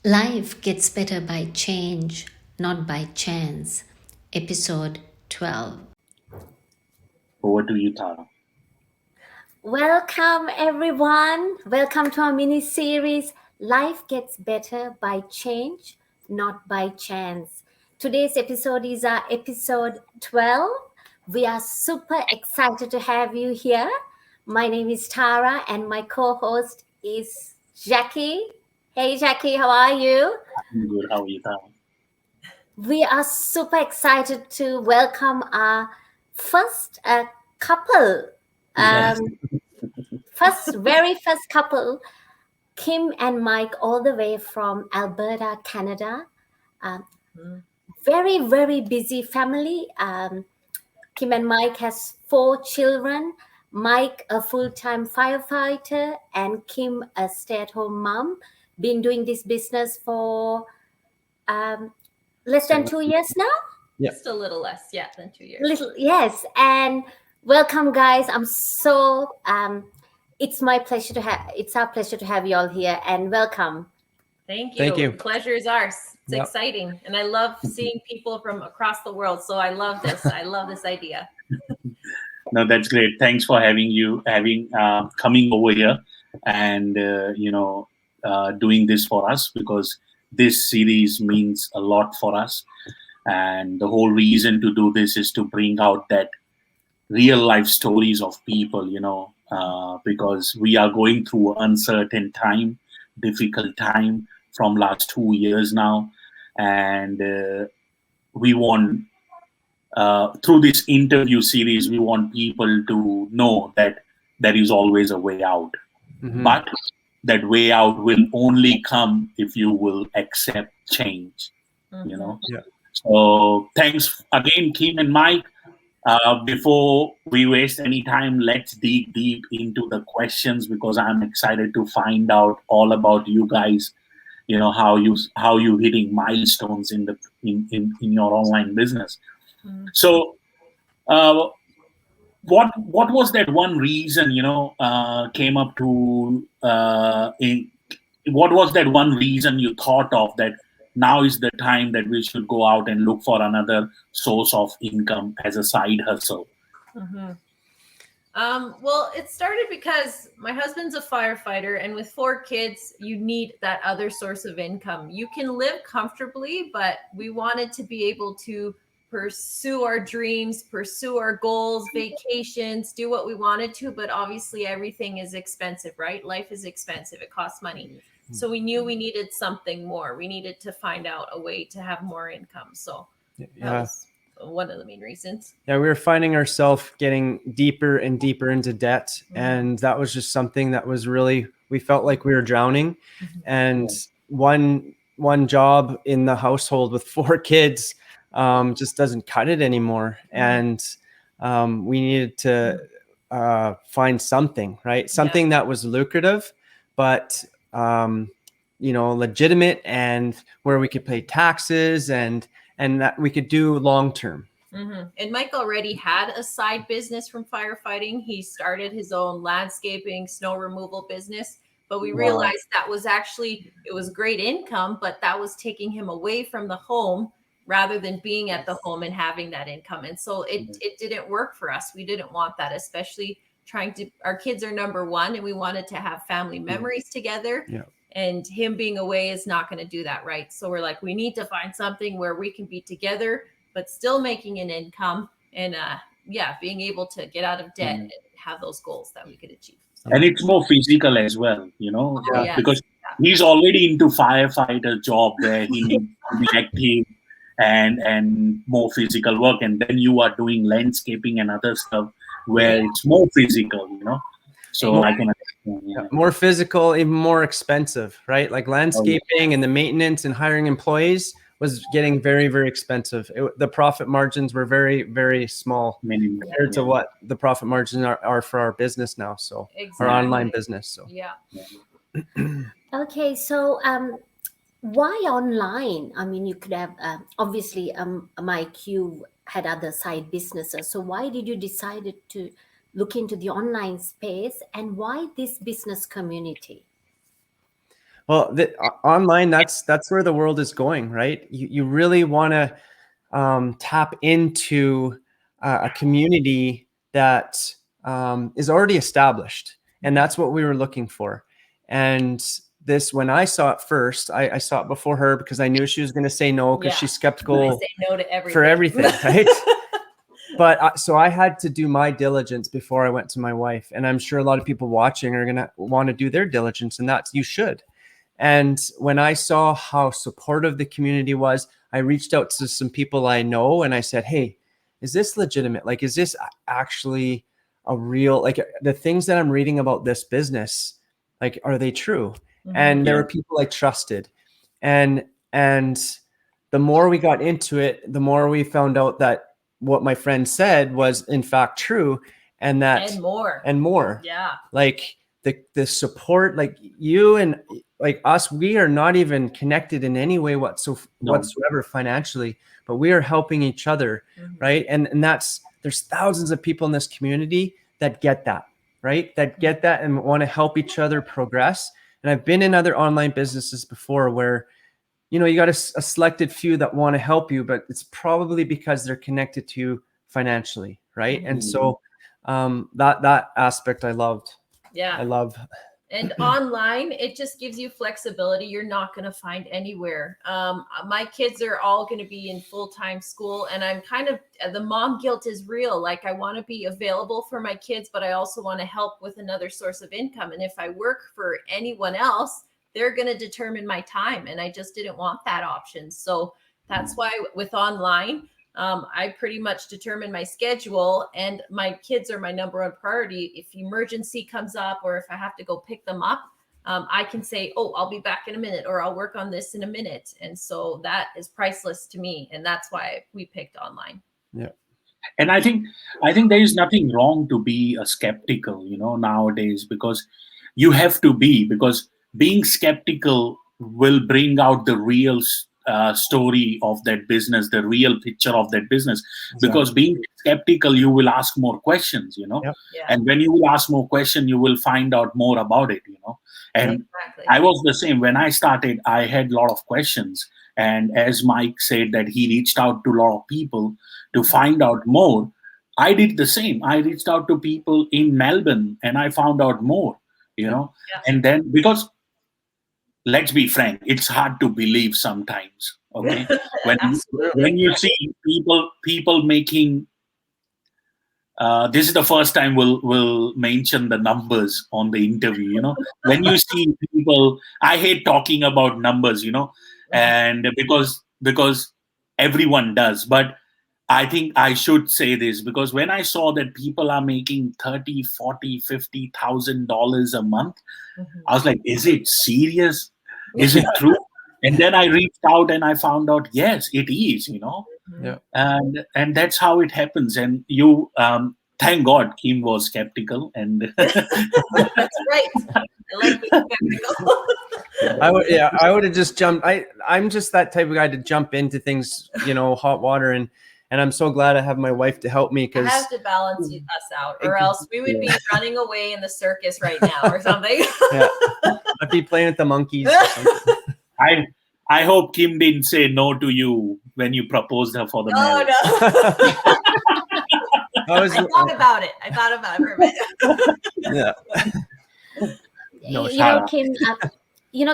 Life gets better by change, not by chance. Episode 12. Over to you, Tara. Welcome, everyone. Welcome to our mini series Life Gets Better by Change, Not by Chance. Today's episode is our episode 12. We are super excited to have you here. My name is Tara, and my co host is Jackie. Hey, Jackie, how are you? I'm good. How are you, Tara? We are super excited to welcome our first couple. Yes. Um, very first couple, Kim and Mike, all the way from Alberta, Canada. Um, very, very busy family. Kim and Mike has 4 children. Mike, a full-time firefighter, and Kim, a stay-at-home mom. Been doing this business for um, less than 2 years now. Yep. Just a little less, than 2 years. Little, yes. And welcome, guys. I'm so it's my pleasure to have. It's our pleasure to have you all here, and welcome. Thank you. Thank you. Pleasure is ours. It's Yep. exciting. And I love seeing people from across the world. So I love this. I love this idea. No, that's great. Thanks for coming over here and doing this for us, because this series means a lot for us. And the whole reason to do this is to bring out that real life stories of people, because we are going through uncertain time, difficult time from last 2 years now. And we want, through this interview series, we want people to know that there is always a way out. Mhm. But that way out will only come if you will accept change, you know. Yeah. So thanks again, Kim and Mike. Before we waste any time, let's dig deep into the questions, because I'm excited to find out all about you guys. You know, how you hitting milestones in your online business. So, what was that one reason came up to? What was that one reason you thought of that now is the time that we should go out and look for another source of income as a side hustle? Well, it started because my husband's a firefighter, and with 4 kids, you need that other source of income. You can live comfortably, but we wanted to be able to pursue our dreams, pursue our goals, vacations, do what we wanted to. But obviously, everything is expensive, right? Life is expensive. It costs money. So we knew we needed something more. We needed to find out a way to have more income. So that Yeah. was one of the main reasons. Yeah, we were finding ourselves getting deeper and deeper into debt. And that was just something that was really, we felt like we were drowning. And one job in the household with 4 kids just doesn't cut it anymore. And we needed to find something, right? Something that was lucrative, but legitimate, and where we could pay taxes and that we could do long term. And Mike already had a side business from firefighting. He started his own landscaping, snow removal business, but we realized that was actually, it was great income, but that was taking him away from the home rather than being at the home and having that income. And so it didn't work for us. We didn't want that, especially our kids are number one, and we wanted to have family memories together. Yeah. And him being away is not going to do that, right? So we're like, we need to find something where we can be together, but still making an income, and being able to get out of debt and have those goals that we could achieve. And it's more physical as well, yes. because he's already into firefighter job where he needs to be active and more physical work, and then you are doing landscaping and other stuff where it's more physical, So I can understand. More physical, even more expensive, right? Like landscaping and the maintenance and hiring employees was getting very, very expensive. The profit margins were very, very small compared to what the profit margins are for our business now. So our online business. So Okay, so why online? I mean, you could have obviously, Mike, you had other side businesses. So why did you decide to look into the online space, and why this business community? Well, online, that's where the world is going, right? You really want to tap into a community that is already established, and that's what we were looking for. And this, when I saw it first, I saw it before her because I knew she was going to say no because she's I skeptical say no to everything. for everything, right? But so I had to do my diligence before I went to my wife, and I'm sure a lot of people watching are going to want to do their diligence, and that's, you should. And when I saw how supportive the community was, I reached out to some people I know and I said, hey, is this legitimate? Like, is this actually a real, like the things that I'm reading about this business, like, are they true? And there were people I trusted. And the more we got into it, the more we found out that what my friend said was in fact true. And that and more. Yeah. Like the support, like you and like us, we are not even connected in any way whatsoever financially, but we are helping each other. Right. And there's thousands of people in this community that get that, right? That get that and want to help each other progress. And I've been in other online businesses before where, you got a selected few that want to help you, but it's probably because they're connected to you financially. Right. And so that aspect I loved. Yeah. I love. And online, it just gives you flexibility you're not going to find anywhere. My kids are all going to be in full-time school, and I'm kind of, the mom guilt is real. Like, I want to be available for my kids, but I also want to help with another source of income. And if I work for anyone else, they're going to determine my time. And I just didn't want that option. So that's why with online, I pretty much determine my schedule, and my kids are my number one priority. If emergency comes up or if I have to go pick them up, I can say, oh, I'll be back in a minute, or I'll work on this in a minute. And so that is priceless to me. And that's why we picked online. Yeah. And I think there is nothing wrong to be a skeptical, nowadays, because you have to be, because being skeptical will bring out the real story of that business, the real picture of that business. Exactly. Because being skeptical, you will ask more questions, Yep. Yeah. And when you will ask more questions, you will find out more about it, And exactly. I was the same. When I started, I had a lot of questions. And as Mike said that he reached out to a lot of people to find out more, I did the same. I reached out to people in Melbourne and I found out more, Yeah. And then, because let's be frank, it's hard to believe sometimes. Okay, when you see people making, this is the first time we'll mention the numbers on the interview. When you see people, I hate talking about numbers, and because everyone does, but I think I should say this, because when I saw that people are making $30,000, $40,000, $50,000 a month, I was like, is it serious? Is it true? And then I reached out and I found out, yes, it is, Yeah. And that's how it happens. And you, thank God, Kim was skeptical. And that's right. I like being skeptical. I would have just jumped. I'm just that type of guy to jump into things, hot water, and I'm so glad I have my wife to help me, because I have to balance us out, or else we would be running away in the circus right now or something. Yeah. I'd be playing with the monkeys or something. I hope Kim didn't say no to you when you proposed her for the marriage. No. I thought about it for a minute. Yeah. No, Kim,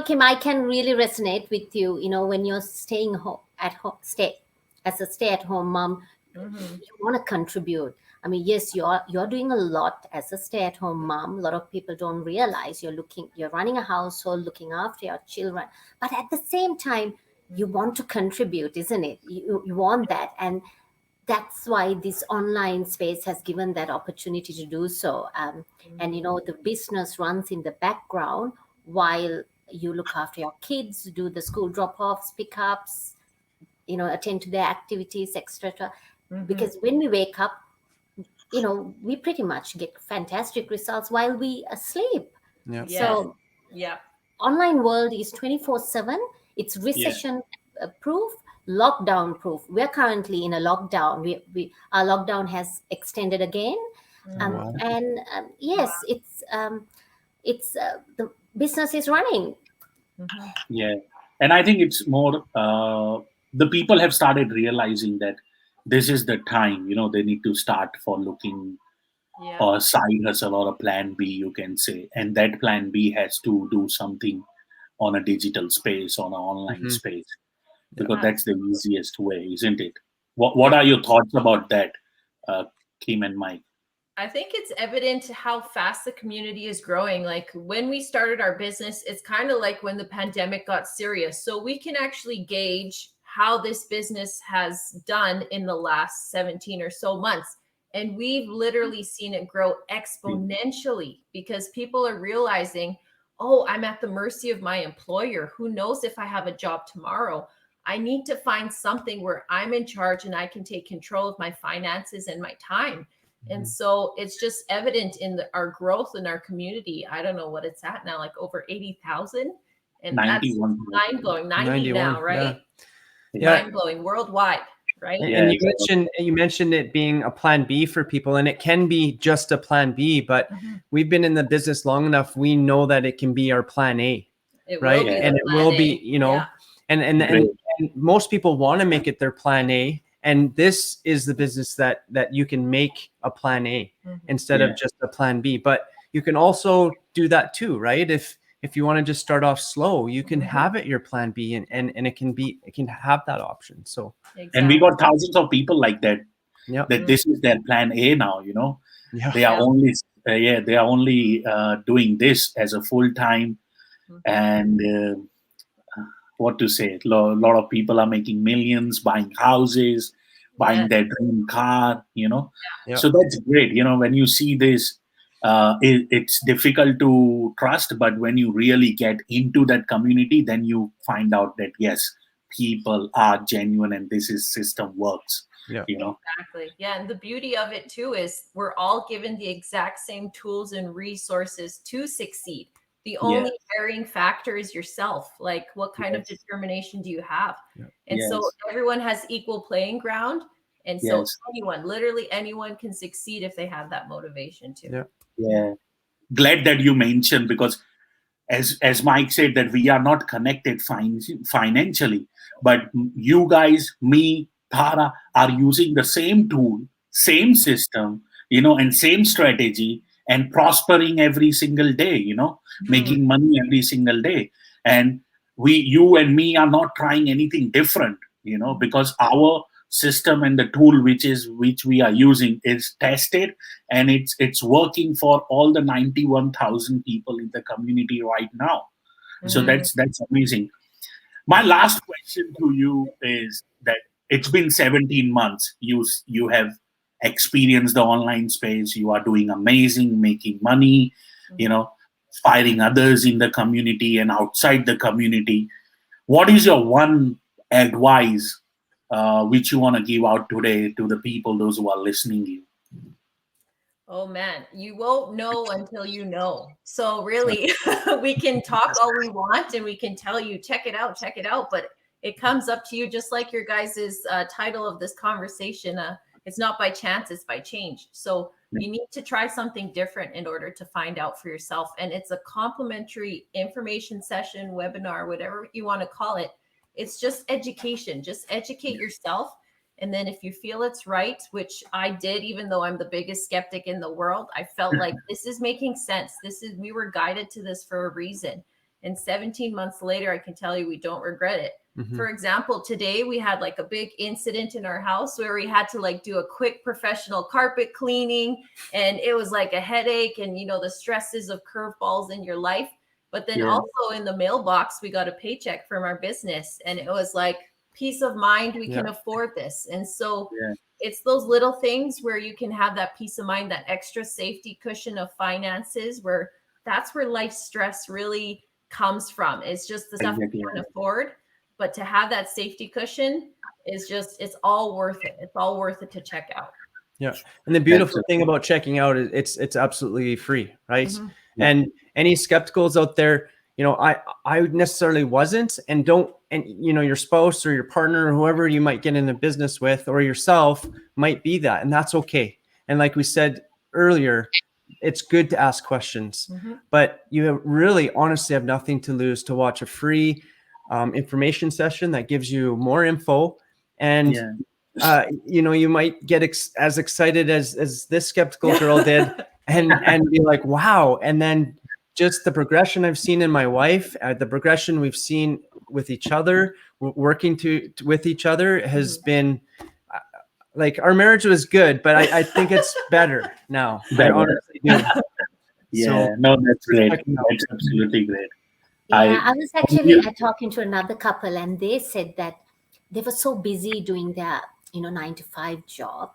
Kim, I can really resonate with you. When you're staying home as a stay-at-home mom, you want to contribute. I mean, yes, you're doing a lot as a stay-at-home mom. A lot of people don't realize you're running a household, looking after your children, but at the same time, you want to contribute, isn't it? You want that, and that's why this online space has given that opportunity to do so. And the business runs in the background while you look after your kids, do the school drop-offs, pickups, attend to their activities, etc. Because when we wake up, we pretty much get fantastic results while we asleep. Yeah. So online world is 24/7. It's recession proof, lockdown proof. We're currently in a lockdown. Our lockdown has extended again. Wow. And yes, it's the business is running. Mhm. Yeah, and I think it's more the people have started realizing that this is the time, they need to start for looking Yeah. or side hustle or a plan B, you can say, and that plan B has to do something on a digital space, on an online Mhm. space, because Yeah. that's the easiest way, isn't it? What are your thoughts about that, Kim and Mike? I think it's evident how fast the community is growing. Like when we started our business, it's kind of like when the pandemic got serious. So we can actually gauge how this business has done in the last 17 or so months. And we've literally seen it grow exponentially because people are realizing, oh, I'm at the mercy of my employer. Who knows if I have a job tomorrow? I need to find something where I'm in charge and I can take control of my finances and my time. And so it's just evident in our growth in our community. I don't know what it's at now, like over 80,000. And that's 91. mind blowing. 90 91, now, right? Yeah. Mind blowing worldwide, right? And Yes. you mentioned it being a plan B for people, and it can be just a plan B, but Mhm. we've been in the business long enough. We know that it can be our plan A, It right? will be And the it will plan be, A. Yeah. and most people want to make it their plan A. And this is the business that you can make a plan A Mhm. instead of just a plan B. But you can also do that too, right? If you want to just start off slow, you can Mhm. have it your plan B, and it can have that option. So And we Exactly. got thousands of people like that. yeah, That this is their plan A now. yeah. They are Yeah. only doing this as a full time, Mhm. and what to say? A lot of people are making millions, buying houses, buying Yes. their dream car. Yeah. So that's great. When you see this, it's difficult to trust, but when you really get into that community, then you find out that yes, people are genuine, and this is system works. Yeah. Exactly. Yeah. And the beauty of it too is we're all given the exact same tools and resources to succeed. The only varying factor is yourself. Like, what kind of Yes. determination do you have? Yeah. And so Yes. everyone has equal playing ground. And so Yes. literally anyone can succeed if they have that motivation too. Yeah. Yeah. Glad that you mentioned, because as Mike said, that we are not connected financially, but you guys, me, Tara, are using the same tool, same system, and same strategy, and prospering every single day, making money every single day. And you and me are not trying anything different, because our system and the tool which we are using is tested, and it's working for all the 91,000 people in the community right now. So Mhm. that's amazing. My last question to you is that it's been 17 months. You have experienced the online space. You are doing amazing, making money, inspiring others in the community and outside the community. What is your one advice which you want to give out today to the people, those who are listening to you? Oh man, you won't know until you know. So really, we can talk all we want and we can tell you, check it out, but it comes up to you, just like your guys' title of this conversation. It's not by chance, it's by change. So you need to try something different in order to find out for yourself. And it's a complimentary information session, webinar, whatever you want to call it. It's just education. Just educate yourself. And then if you feel it's right, which I did, even though I'm the biggest skeptic in the world, I felt like this is making sense. We were guided to this for a reason. And 17 months later, I can tell you we don't regret it. Mhm. For example, today we had like a big incident in our house where we had to like do a quick professional carpet cleaning, and it was like a headache and the stresses of curveballs in your life. But then also in the mailbox, we got a paycheck from our business, and it was like, peace of mind, we can afford this. And so it's those little things where you can have that peace of mind, that extra safety cushion of finances, where that's where life stress really comes from. It's just the stuff you can't afford, but to have that safety cushion is just, it's all worth it. It's all worth it to check out. Yeah. And the beautiful thing about checking out is it's absolutely free, right? Mhm. And any skepticals out there, I necessarily wasn't, and your spouse or your partner or whoever you might get in a business with or yourself might be that, and that's okay. And like we said earlier, it's good to ask questions, Mhm. but you really honestly have nothing to lose to watch a free information session that gives you more info. And Yeah. you might get as excited as this skeptical girl did, and be like, wow. And then just the progression I've seen in my wife, the progression we've seen with each other, working with each other has been like, our marriage was good, but I think it's better now. I Better. honestly do. Yeah, no, that's great. checking out. That's absolutely great. Yeah, I was actually you- talking to another couple, and they said that they were so busy doing their 9 to 5 job.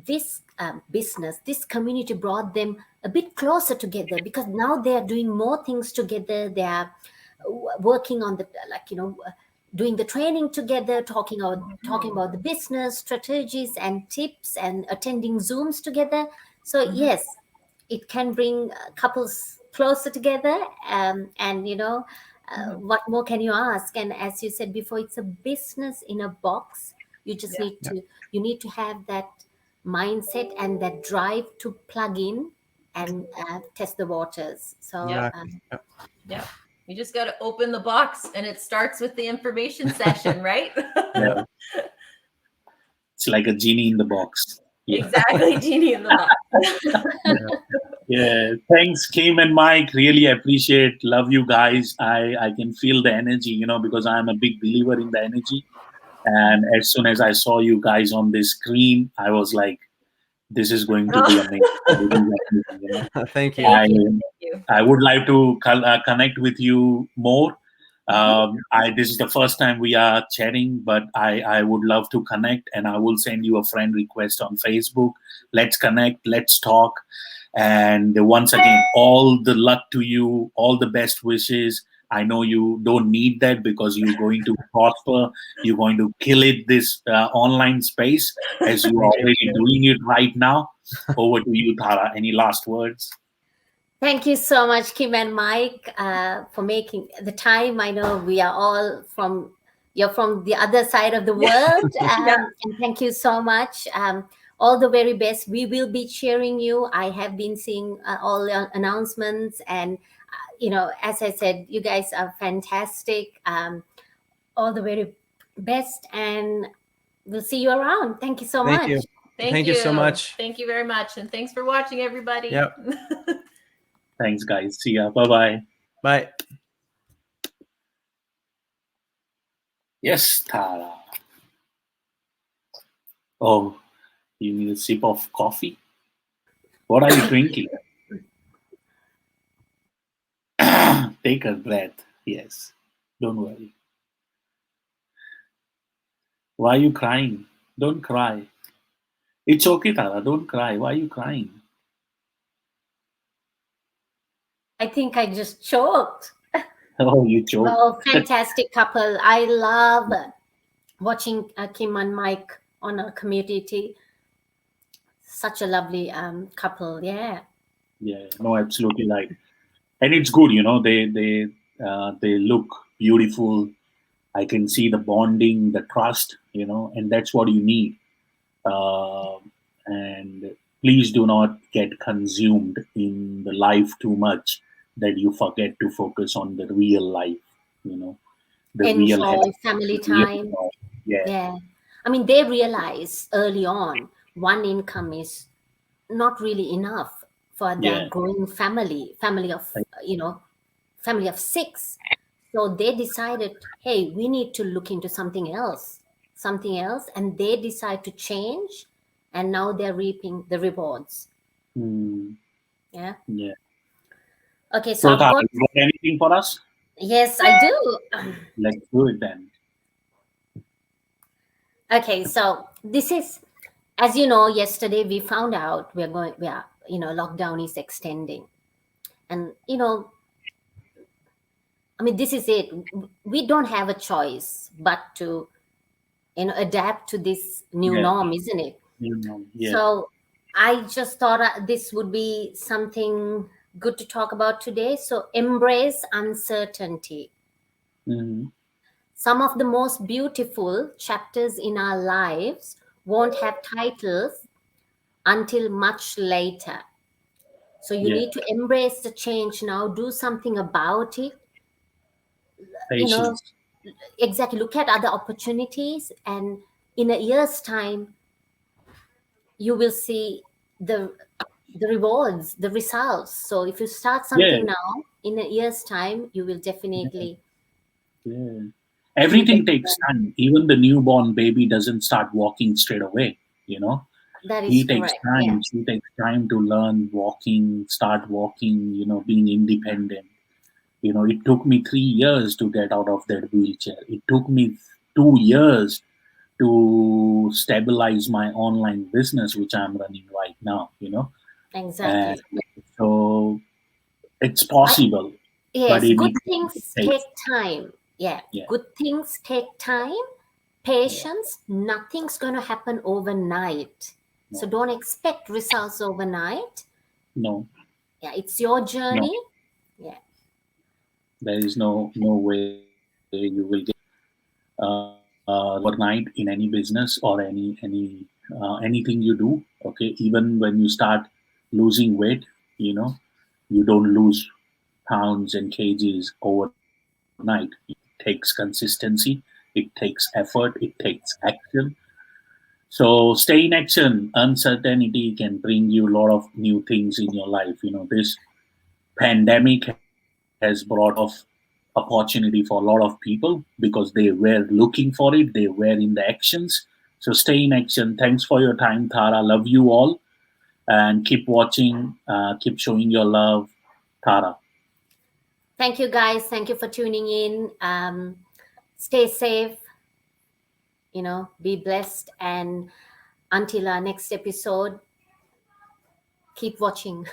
This business, this community brought them a bit closer together, because now they are doing more things together. They are working on the doing the training together, talking about the business strategies and tips, and attending Zooms together. So yes, it can bring couples closer together, and what more can you ask? And as you said before, it's a business in a box. You just Yeah. need to have that mindset and that drive to plug in and test the waters. So Exactly. Yeah. You just got to open the box, and it starts with the information session, right? Yeah. It's like a genie in the box. Yeah. Exactly. Genie in the box. Yeah. Thanks, Kim and Mike. Really appreciate, love you guys. I can feel the energy, because I'm a big believer in the energy. And as soon as I saw you guys on this screen, I was like, this is going to be amazing. Thank you. Thank you. I would like to connect with you more. This is the first time we are chatting, but I would love to connect, and I will send you a friend request on Facebook. Let's connect. Let's talk. And once again, all the luck to you. All the best wishes. I know you don't need that, because you're going to prosper. You're going to kill it, this online space, as you are already doing it right now. Over to you, Tara. Any last words? thank you so much, Kim and Mike, for making the time. I know we are all you're from the other side of the world. And thank you so much. All the very best. We will be cheering you. I have been seeing all the announcements, and as I said, you guys are fantastic. All the very best, and we'll see you around. Thank you so Thank much. you. Thank you so much. Thank you very much. And thanks for watching, everybody. Yep. Thanks, guys. See ya. Bye-bye. Bye. Yes, Tara. Oh, you need a sip of coffee? What are you drinking? Take a breath. Yes. Don't worry. Why are you crying? Don't cry. It's okay, Tara. Don't cry. Why are you crying? I think I just choked. Oh, you choked. Oh, fantastic couple. I love watching Kim and Mike on our community. Such a lovely couple. Yeah. Yeah, no, absolutely right. And it's good, they look beautiful. I can see the bonding, the trust, and that's what you need. And please do not get consumed in the life too much that you forget to focus on the real life, the real Enjoy family time. Yeah. Yeah. I mean, they realize early on one income is not really enough for their growing family of 6. So they decided, hey, we need to look into something else, and they decide to change, and now they're reaping the rewards. Yeah. Yeah. Okay, so So, Tara, you got anything for us? yes, I do. Let's do it then. Okay, so this is, as you know, yesterday we found out lockdown is extending, and I mean, this is it. We don't have a choice but to adapt to this new norm, isn't it? Yeah. So I just thought this would be something good to talk about today. So embrace uncertainty. Some of the most beautiful chapters in our lives won't have titles until much later. So you Yeah. need to embrace the change now, do something about it. Patience. Exactly, look at other opportunities, and in a year's time you will see the rewards, the results. So if you start something Yeah. now, in a year's time you will definitely Yeah. see Everything the, takes time. Even the newborn baby doesn't start walking straight away. You know, that he is takes correct. Yeah, time. She takes time to learn walking, start walking. Being independent. It took me 3 years to get out of that wheelchair. It took me 2 years to stabilize my online business, which I'm running right now. And exactly. so it's I, possible, but yes, good it things take takes. time. Yeah, Yeah. good things take time, patience. Nothing's going to happen overnight. So No. don't expect results overnight. No. Yeah, it's your No. journey. Yeah, There is no way you will get overnight in any business or anything you do. Okay, even when you start losing weight, you don't lose pounds and kgs overnight. It takes consistency, it takes effort, it takes action. So stay in action. Uncertainty can bring you a lot of new things in your life. This pandemic has brought off opportunity for a lot of people because they were looking for it, they were in the actions. So stay in action. Thanks for your time, Tara. Love you all, and keep watching, keep showing your love, Tara. thank you guys, thank you for tuning in. Stay safe, be blessed, and until our next episode, keep watching.